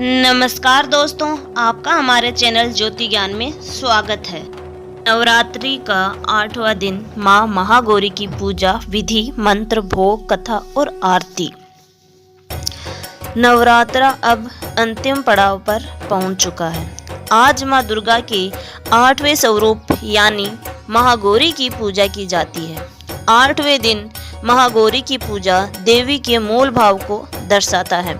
नमस्कार दोस्तों, आपका हमारे चैनल ज्योति ज्ञान में स्वागत है। नवरात्रि का 8वां दिन माँ महागौरी की पूजा, विधि, मंत्र, भोग, कथा और आरती। नवरात्रा अब अंतिम पड़ाव पर पहुंच चुका है। आज माँ दुर्गा के 8वें स्वरूप यानी महागौरी की पूजा की जाती है। 8वें दिन महागौरी की पूजा देवी के मूल भाव को दर्शाता है।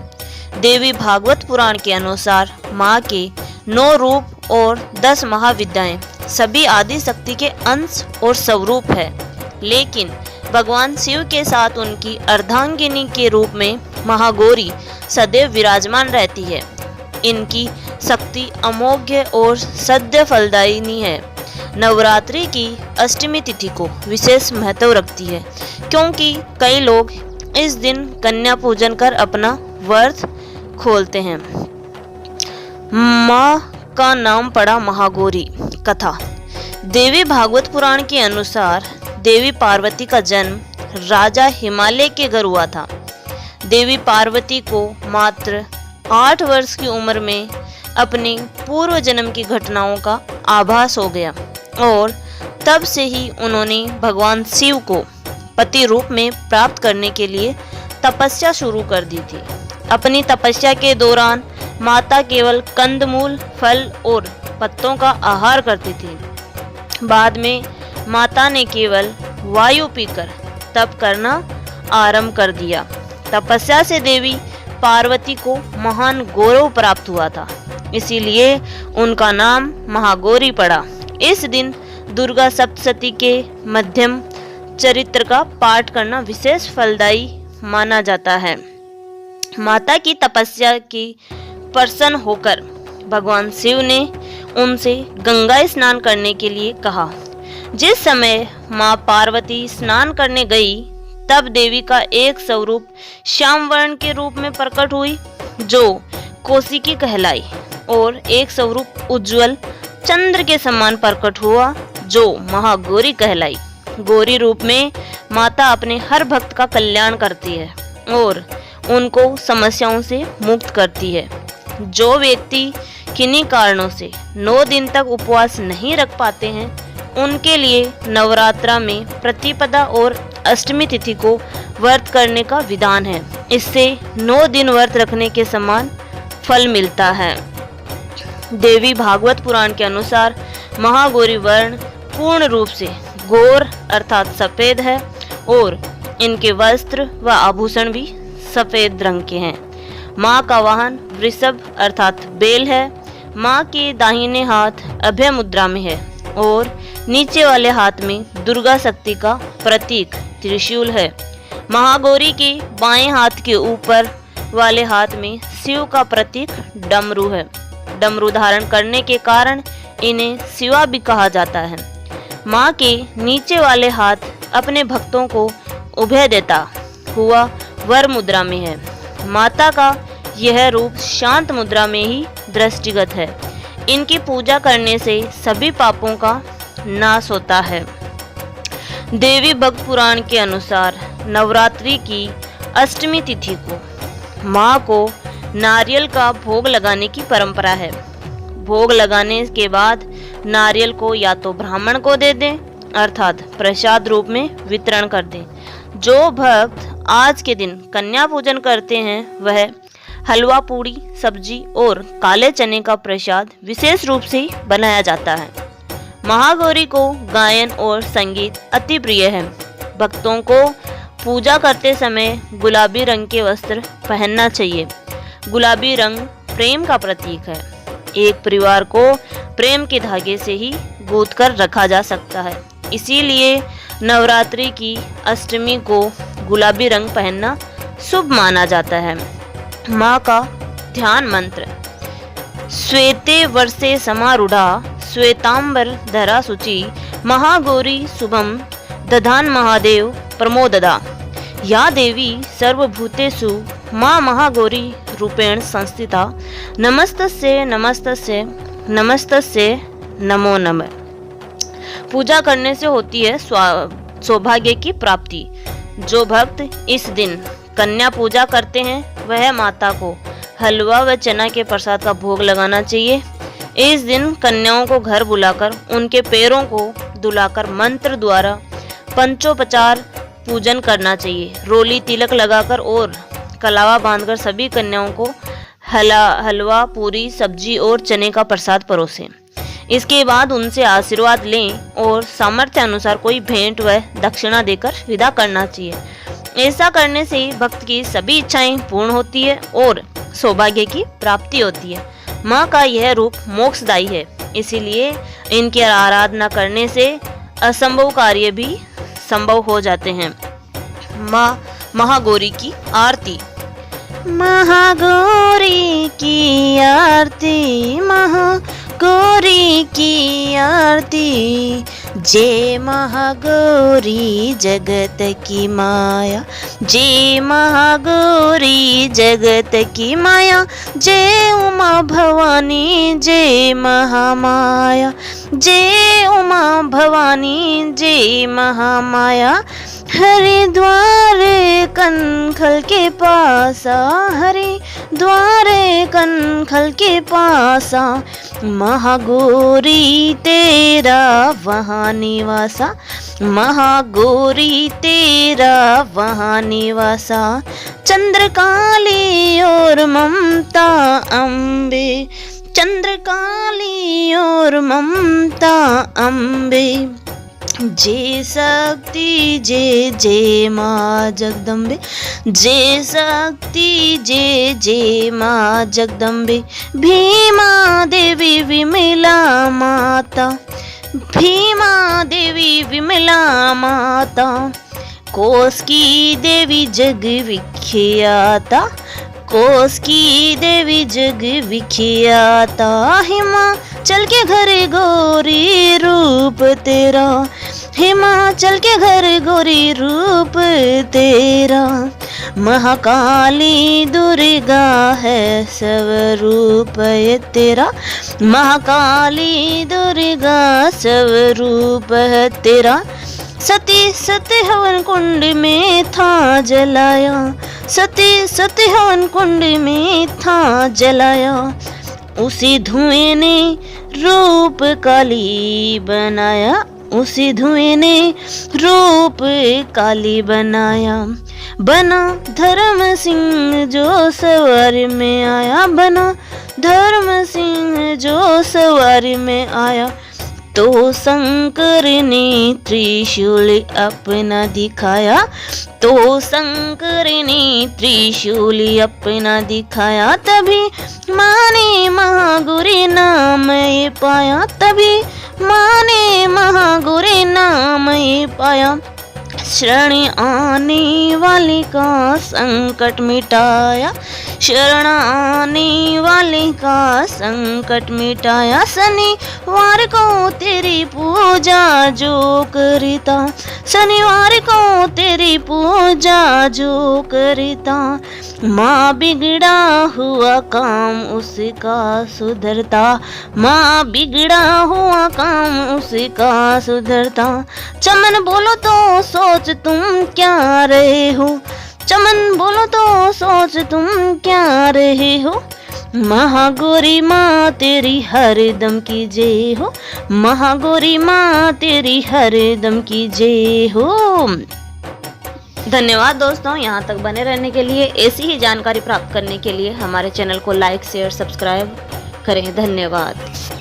देवी भागवत पुराण के अनुसार माँ के 9 रूप और 10 महाविद्याएं सभी आदि शक्ति के अंश और स्वरूप है, लेकिन भगवान शिव के साथ उनकी अर्धांगिनी के रूप में महागौरी सदैव विराजमान रहती है। इनकी शक्ति अमोघ और सद्य फलदायिनी है। नवरात्रि की अष्टमी तिथि को विशेष महत्व रखती है, क्योंकि कई लोग इस दिन कन्या पूजन कर अपना व्रत खोलते हैं। माँ का नाम पड़ा महागौरी। कथा। देवी भागवत पुराण के अनुसार देवी पार्वती का जन्म राजा हिमालय के घर हुआ था। देवी पार्वती को मात्र 8 वर्ष की उम्र में अपने पूर्व जन्म की घटनाओं का आभास हो गया और तब से ही उन्होंने भगवान शिव को पति रूप में प्राप्त करने के लिए तपस्या शुरू कर दी थी। अपनी तपस्या के दौरान माता केवल कंदमूल, फल और पत्तों का आहार करती थी। बाद में माता ने केवल वायु पीकर तप करना आरंभ कर दिया। तपस्या से देवी पार्वती को महान गौरव प्राप्त हुआ था, इसीलिए उनका नाम महागौरी पड़ा। इस दिन दुर्गा सप्तशती के मध्यम चरित्र का पाठ करना विशेष फलदायी माना जाता है। माता की तपस्या की प्रसन्न होकर भगवान शिव ने उनसे गंगा स्नान करने के लिए कहा। जिस समय माँ पार्वती स्नान करने गई, तब देवी का एक स्वरूप श्याम वर्ण के रूप में प्रकट हुई, जो कौशिकी कहलाई, और एक स्वरूप उज्जवल चंद्र के समान प्रकट हुआ, जो महागौरी कहलाई। गौरी रूप में माता अपने हर भक्त का कल्याण करती है और उनको समस्याओं से मुक्त करती है। जो व्यक्ति किन्हीं कारणों से 9 दिन तक उपवास नहीं रख पाते हैं, उनके लिए नवरात्रा में प्रतिपदा और अष्टमी तिथि को व्रत करने का विधान है। इससे 9 दिन व्रत रखने के समान फल मिलता है। देवी भागवत पुराण के अनुसार महागौरी वर्ण पूर्ण रूप से गौर अर्थात सफेद है और इनके वस्त्र व आभूषण भी सफेद रंग के हैं। माँ का वाहन वृषभ अर्थात बेल है। माँ के दाहिने हाथ अभय मुद्रा में है और नीचे वाले हाथ में दुर्गा शक्ति का प्रतीक त्रिशूल है। महागौरी के बाएं हाथ के ऊपर वाले हाथ में शिव का प्रतीक डमरू है। डमरू धारण करने के कारण इन्हें शिवा भी कहा जाता है। माँ के नीचे वाले हाथ अपने भक्तों को उभय देता हुआ वर मुद्रा में है। माता का यह रूप शांत मुद्रा में ही दृष्टिगत है। इनकी पूजा करने से सभी पापों का नाश होता है। देवी भक्त पुराण के अनुसार नवरात्रि की अष्टमी तिथि को माँ को नारियल का भोग लगाने की परंपरा है। भोग लगाने के बाद नारियल को या तो ब्राह्मण को दे दें अर्थात प्रसाद रूप में वितरण कर दें। जो भक्त आज के दिन कन्या पूजन करते हैं, वह हलवा, पूड़ी, सब्जी और काले चने का प्रसाद विशेष रूप से बनाया जाता है। महागौरी को गायन और संगीत अति प्रिय है। भक्तों को पूजा करते समय गुलाबी रंग के वस्त्र पहनना चाहिए। गुलाबी रंग प्रेम का प्रतीक है। एक परिवार को प्रेम के धागे से ही गूंथ कर रखा जा सकता है, इसीलिए नवरात्रि की अष्टमी को गुलाबी रंग पहनना शुभ माना जाता है। माँ का ध्यान मंत्र। श्वेते वर्षे समारूढ़ा श्वेतांबर धरा शुचि महागौरी शुभम दधान महादेव प्रमोददा। या देवी सर्वभूतेषु माँ महागौरी रूपेण संस्थिता। नमस्तस्ये नमस्तस्ये नमस्तस्ये नमो नमः। पूजा करने से होती है सौभाग्य की प्राप्ति। जो भक्त इस दिन कन्या पूजा करते हैं, वह माता को हलवा व चना के प्रसाद का भोग लगाना चाहिए। इस दिन कन्याओं को घर बुलाकर उनके पैरों को दुलाकर मंत्र द्वारा पंचोपचार पूजन करना चाहिए। रोली तिलक लगाकर और कलावा बांधकर सभी कन्याओं को हलवा, पूरी, सब्जी और चने का प्रसाद परोसें। इसके बाद उनसे आशीर्वाद लें और सामर्थ्य अनुसार कोई भेंट व दक्षिणा देकर विदा करना चाहिए। ऐसा करने से भक्त की सभी इच्छाएं पूर्ण होती है और सौभाग्य की प्राप्ति होती है। माँ का यह रूप मोक्षदायी है, इसीलिए इनकी आराधना करने से असंभव कार्य भी संभव हो जाते हैं। माँ महागौरी की आरती। महागौरी की आरती, महागौरी की आरती, जय महागौरी जगत की माया, जय महागौरी जगत की माया, जय उमा भवानी जय महामाया, जय उमा भवानी जय महामाया। हरिद्वार कनखल के पासा, हरिद्वार कनखल के पासा, महागौरी तेरा वहाँ निवासा, महागौरी तेरा वहाँ निवासा। चंद्रकाली और ममता अम्बे, चंद्रकाली और ममता अम्बे, जय शक्ति जय जय माँ जगदम्बे, जय शक्ति जय जय माँ जगदम्बे। भीमा देवी विमला माता, भीमा देवी विमला माता, कोस की देवी जग विख्याता, कोस की देवी जग विख्याता। हिमाचल के घर गौरी रूप तेरा, हिमाचल के घर गौरी रूप तेरा। महाकाली दुर्गा है स्वरूप है तेरा, महाकाली दुर्गा स्वरूप है तेरा। सती सती हवन कुंड में था जलाया, सती सती हवन कुंड में था जलाया, उसी धुएं ने रूप काली बनाया, उसी धुएं ने रूप काली बनाया। बना धर्म सिंह जो सवारी में आया, बना धर्म सिंह जो सवारी में आया, तो शंकर ने त्रिशूल अपना दिखाया, तो शंकर ने त्रिशूल अपना दिखाया। तभी माँ ने महागौरी नाम ये पाया, तभी माँ ने महागौरी नाम ये पाया। शरण आने वाले का संकट मिटाया, शरण आने वाले का संकट मिटाया। शनिवार को तेरी पूजा जो करता, शनिवार को तेरी पूजा जो करता, माँ बिगड़ा हुआ काम उसका सुधरता, माँ बिगड़ा हुआ काम उसका सुधरता। चमन बोलो तो सोच तुम क्या रहे हो, चमन बोलो तो सोच तुम क्या रहे हो। महागौरी माँ तेरी हरदम की जय हो, महागौरी माँ तेरी हरदम की जय हो। धन्यवाद दोस्तों, यहाँ तक बने रहने के लिए। ऐसी ही जानकारी प्राप्त करने के लिए हमारे चैनल को लाइक, शेयर, सब्सक्राइब करें। धन्यवाद।